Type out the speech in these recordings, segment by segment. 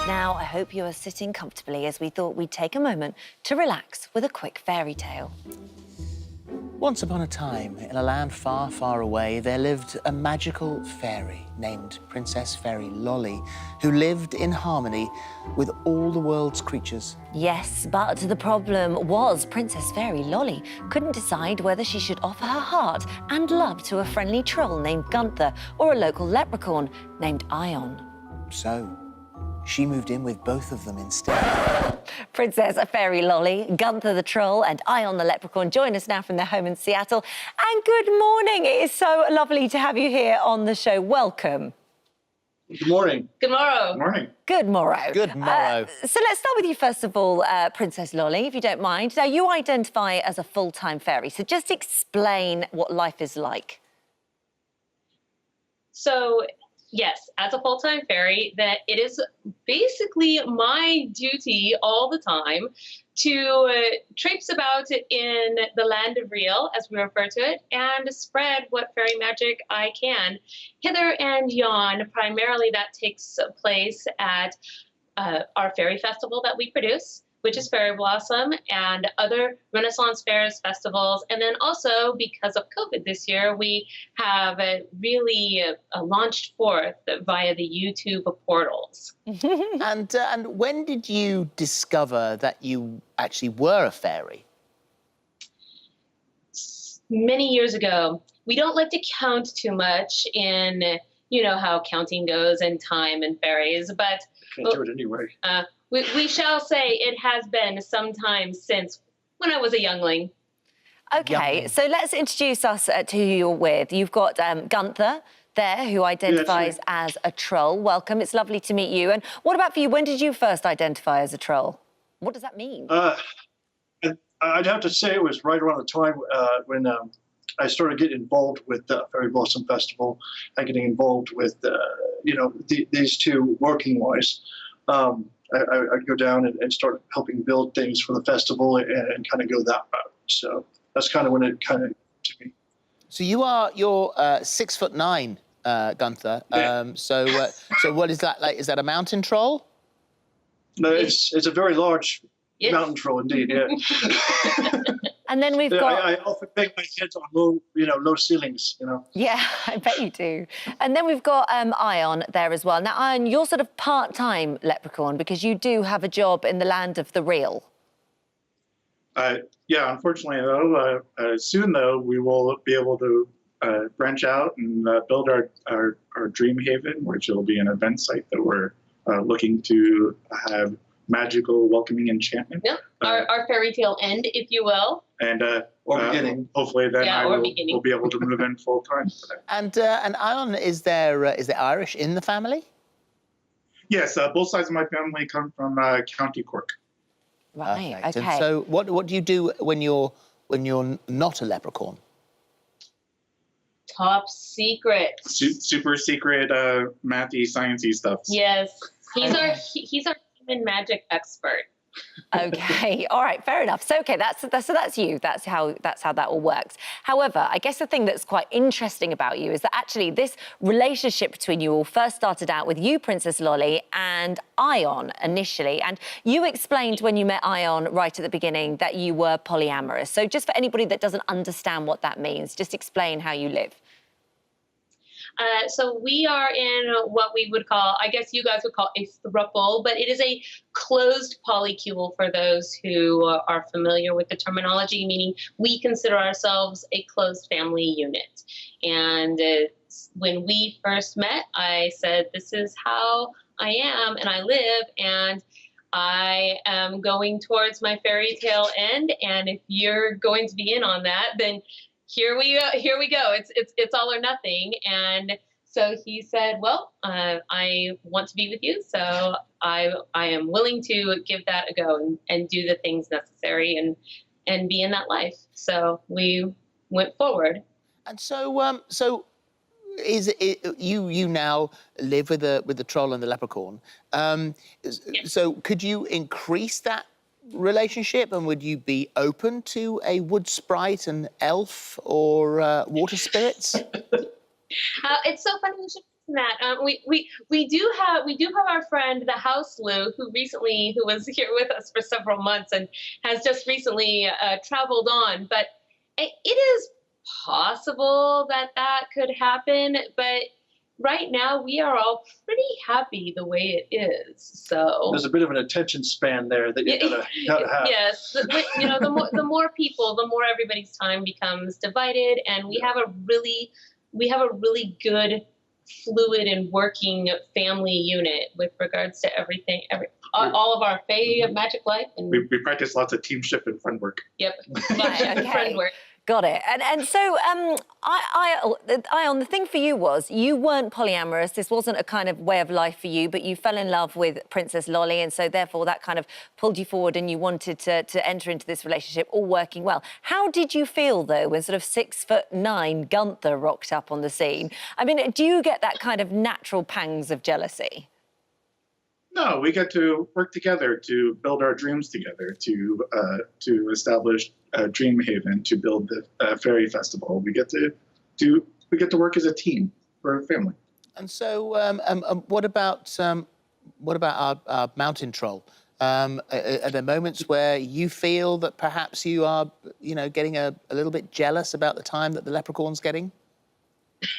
Now, I hope you are sitting comfortably as we thought we'd take a moment to relax with a quick fairy tale. Once upon a time, in a land far, far away, there lived a magical fairy named Princess Fairy Lolly, who lived in harmony with all the world's creatures. Yes, but the problem was Princess Fairy Lolly couldn't decide whether she should offer her heart and love to a friendly troll named Gunther or a local leprechaun named Eamonn. So, she moved in with both of them instead. Princess Fairy Lolly, Gunther the troll and Eamonn the leprechaun join us now from their home in Seattle. And good morning. It is so lovely to have you here on the show. Welcome. Good morning. Good morrow. Good morning. Good morrow. Good morrow. So let's start with you first of all, Princess Lolly, if you don't mind. Now, you identify as a full-time fairy, so just explain what life is like. So, yes, as a full-time fairy, that it is basically my duty all the time to traipse about in the land of real, as we refer to it, and spread what fairy magic I can hither and yon. Primarily that takes place at our fairy festival that we produce, which is Fairy Blossom, and other Renaissance fairs, festivals. And then also, because of COVID this year, we have really launched forth via the YouTube portals. And when did you discover that you actually were a fairy? Many years ago. We don't like to count too much in, you know, how counting goes and time and fairies, but Can't do it anyway. we shall say it has been some time since when I was a youngling. OK, Youngling. so let's introduce us to who you're with. You've got Gunther there, who identifies as a troll. Welcome, it's lovely to meet you. And what about for you? When did you first identify as a troll? What does that mean? I'd have to say it was right around the time when I started getting involved with the Fairy Blossom Festival and getting involved with, you know, these two working-wise. I'd go down and start helping build things for the festival and kind of go that route. So that's kind of when it kind of to me. So you're 6'9", Gunther. Yeah. So what is that like? Is that a mountain troll? No, it's a very large Yes. mountain troll indeed. Yeah. And then we've Yeah, got... I often bang my head on low ceilings. You know. Yeah, I bet you do. And then we've got Eamonn there as well. Now, Eamonn, you're sort of part-time leprechaun because you do have a job in the land of the real. Yeah, unfortunately, though, soon, though, we will be able to branch out and build our dream haven, which will be an event site that we're looking to have magical, welcoming enchantment. Yeah, our fairy tale end, if you will. And Or beginning. hopefully then Yeah, I or will beginning. be able to move in full time. And Eamonn, is there Irish in the family? Yes, both sides of my family come from County Cork. Right, Perfect. OK. And so what do you do when you're not a leprechaun? Top secret. Super secret, mathy, sciencey stuff. Yes, he's our human magic expert. OK, all right, fair enough. So, OK, that's you. That's how that all works. However, I guess the thing that's quite interesting about you is that actually this relationship between you all first started out with you, Princess Lolly, and Eamonn initially. And you explained when you met Eamonn right at the beginning that you were polyamorous. So just for anybody that doesn't understand what that means, just explain how you live. So we are in what we would call, I guess you guys would call a throuple, but it is a closed polycule for those who are familiar with the terminology, meaning we consider ourselves a closed family unit. And when we first met, I said, this is how I am and I live, and I am going towards my fairy tale end. And if you're going to be in on that, then here we go. It's all or nothing. And so he said, well, I want to be with you, so I am willing to give that a go and do the things necessary and be in that life. So we went forward. And so is it you now live with the troll and the leprechaun? Yes. So could you increase that relationship, and would you be open to a wood sprite, an elf, or water spirits? It's so funny you should Matt, we do have our friend the house Lou who was here with us for several months and has just recently traveled on. But it is possible that could happen. But right now we are all pretty happy the way it is. So there's a bit of an attention span there that you gotta have. Yes, the more people, the more everybody's time becomes divided, and we have a really good, fluid and working family unit with regards to everything, all of our magic life. And we practice lots of teamship and friend work. Yep, Right, okay. friend work. Got it. And so, Ion, the thing for you was you weren't polyamorous. This wasn't a kind of way of life for you, but you fell in love with Princess Lolly, and so therefore that kind of pulled you forward, and you wanted to enter into this relationship, all working well. How did you feel though when sort of 6'9" Gunther rocked up on the scene? I mean, do you get that kind of natural pangs of jealousy? No, we get to work together to build our dreams together, to establish a dream haven, to build the fairy festival. We get to work as a team. We're a family. And so, what about our mountain troll? Are there moments where you feel that perhaps you are, getting a little bit jealous about the time that the leprechaun's getting?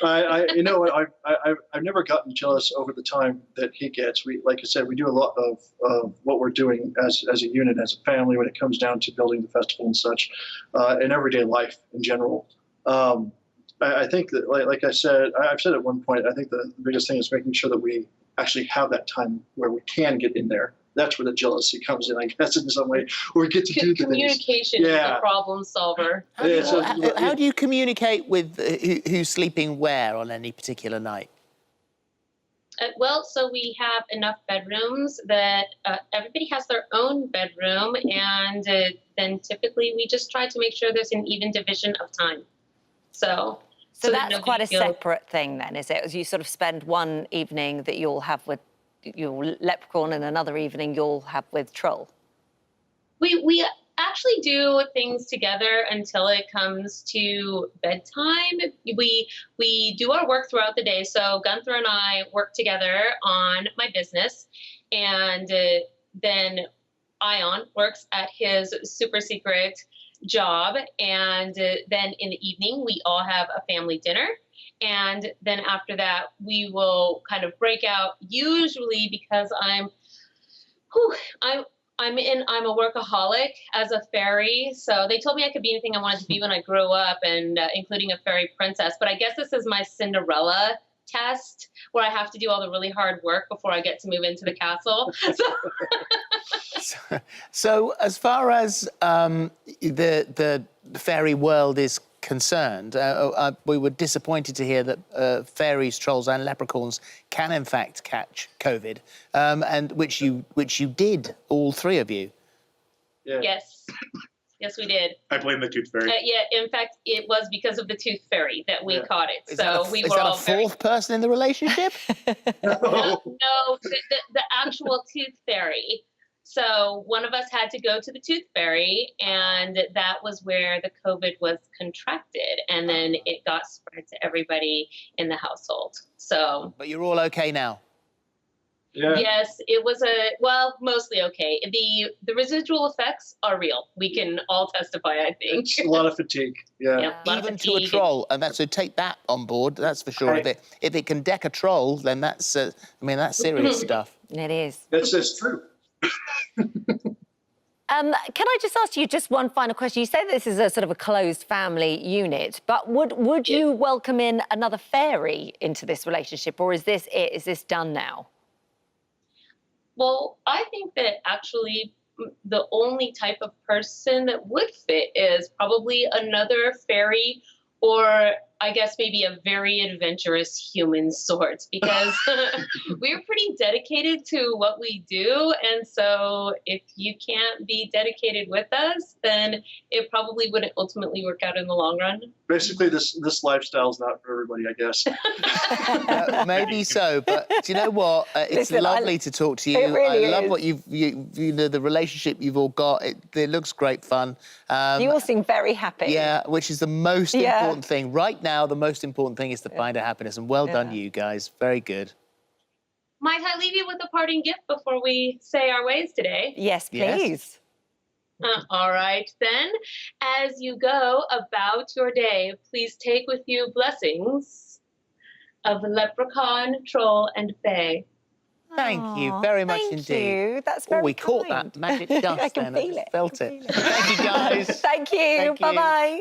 You know what? I've never gotten jealous over the time that he gets. Like I said, we do a lot of what we're doing as a unit, as a family, when it comes down to building the festival and such, and everyday life in general. I think that, like I said, I've said at one point, I think the biggest thing is making sure that we actually have that time where we can get in there. That's where the jealousy comes in, I guess, in some way. Or we get to do the communication is the problem solver. How do you communicate with who's sleeping where on any particular night? Well, so we have enough bedrooms that everybody has their own bedroom, and then typically we just try to make sure there's an even division of time. So that's quite a separate thing then, is it? As you sort of spend one evening that you'll have with your leprechaun and another evening you'll have with troll? We actually do things together until it comes to bedtime. We do our work throughout the day. So Gunther and I work together on my business, and then Ion works at his super secret job, and then in the evening we all have a family dinner. And then after that, we will kind of break out, usually because I'm a workaholic as a fairy. So they told me I could be anything I wanted to be when I grew up, and including a fairy princess. But I guess this is my Cinderella test, where I have to do all the really hard work before I get to move into the castle. So as far as the fairy world is concerned, we were disappointed to hear that fairies, trolls and leprechauns can in fact catch COVID, and which you did, all three of you. Yeah. Yes, we did. I blame the tooth fairy. Yeah, in fact, it was because of the tooth fairy that we caught it. Is that a fourth person in the relationship? No, the actual tooth fairy. So one of us had to go to the tooth fairy, and that was where the COVID was contracted, and then it got spread to everybody in the household. So. But you're all okay now? Yeah. Yes, it was mostly okay. The residual effects are real. We can all testify, I think. It's a lot of fatigue. Yeah. Even to a troll, and so take that on board. That's for sure. Right. If it can deck a troll, then that's that's serious stuff. It is. That's true. Can I just ask you just one final question? You say this is a sort of a closed family unit, but would you welcome in another fairy into this relationship, or is this it? Is this done now? Well, I think that actually the only type of person that would fit is probably another fairy, or I guess maybe a very adventurous human sort, because we're pretty dedicated to what we do. And so if you can't be dedicated with us, then it probably wouldn't ultimately work out in the long run. Basically, this lifestyle is not for everybody, I guess. Maybe so, but do you know what? It's lovely to talk to you. It really I love is. what the relationship you've all got. It looks great fun. You all seem very happy. Yeah, which is the most important thing right now, the most important thing is to find our happiness. And well done, you guys. Very good. Might I leave you with a parting gift before we say our ways today? Yes, Yes. please. All right, then. As you go about your day, please take with you blessings of Leprechaun, Troll, and Fae. Thank you Aw, very much thank indeed. you. That's Oh, very we caught kind. that magic dust I can then. feel I just it. felt it. Thank you, guys. Thank you. Thank you. Bye-bye.